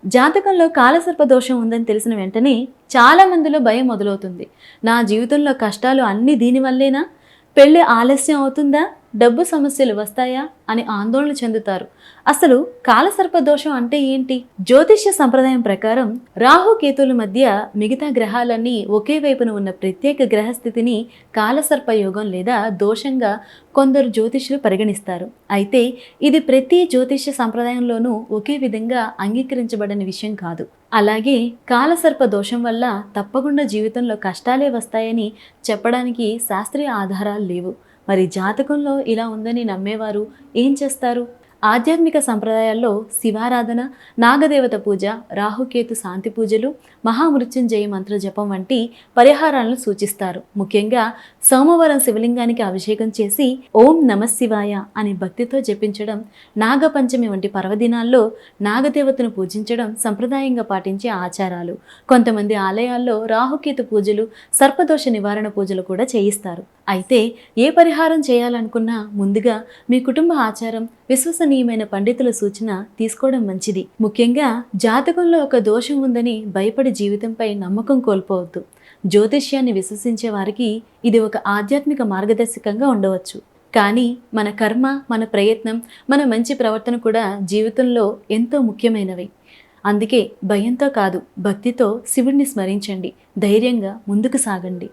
జాతకంలో కాలసర్ప దోషం ఉందని తెలిసిన వెంటనే చాలా మందిలో భయం మొదలవుతుంది. నా జీవితంలో కష్టాలు అన్నీ దీనివల్లేనా? పెళ్లి ఆలస్యం అవుతుందా? డబ్బు సమస్యలు వస్తాయా అని ఆందోళన చెందుతారు. అసలు కాలసర్ప దోషం అంటే ఏంటి? జ్యోతిష్య సంప్రదాయం ప్రకారం రాహు కేతుల మధ్య మిగతా గ్రహాలన్నీ ఒకే వైపున ఉన్న ప్రత్యేక గ్రహస్థితిని కాలసర్ప యోగం లేదా దోషంగా కొందరు జ్యోతిష్యులు పరిగణిస్తారు. అయితే ఇది ప్రతి జ్యోతిష్య సంప్రదాయంలోనూ ఒకే విధంగా అంగీకరించబడని విషయం కాదు. అలాగే కాలసర్ప దోషం వల్ల తప్పకుండా జీవితంలో కష్టాలే వస్తాయని చెప్పడానికి శాస్త్రీయ ఆధారాలు లేవు. మరి జాతకంలో ఇలా ఉందని నమ్మేవారు ఏం చేస్తారు? ఆధ్యాత్మిక సంప్రదాయాల్లో శివారాధన, నాగదేవత పూజ, రాహుకేతు శాంతి పూజలు, మహామృత్యుంజయ మంత్ర జపం వంటి పరిహారాలను సూచిస్తారు. ముఖ్యంగా సోమవారం శివలింగానికి అభిషేకం చేసి ఓం నమఃశివాయ అని భక్తితో జపించడం, నాగపంచమి వంటి పర్వదినాల్లో నాగదేవతను పూజించడం సంప్రదాయంగా పాటించే ఆచారాలు. కొంతమంది ఆలయాల్లో రాహుకేతు పూజలు, సర్పదోష నివారణ పూజలు కూడా చేయిస్తారు. అయితే ఏ పరిహారం చేయాలనుకున్నా ముందుగా మీ కుటుంబ ఆచారం, విశ్వసనీయమైన పండితుల సూచన తీసుకోవడం మంచిది. ముఖ్యంగా జాతకంలో ఒక దోషం ఉందని భయపడి జీవితంపై నమ్మకం కోల్పోవద్దు. జ్యోతిష్యాన్ని విశ్వసించే వారికి ఇది ఒక ఆధ్యాత్మిక మార్గదర్శకంగా ఉండవచ్చు. కానీ మన కర్మ, మన ప్రయత్నం, మన మంచి ప్రవర్తన కూడా జీవితంలో ఎంతో ముఖ్యమైనవి. అందుకే భయంతో కాదు, భక్తితో శివుడిని స్మరించండి. ధైర్యంగా ముందుకు సాగండి.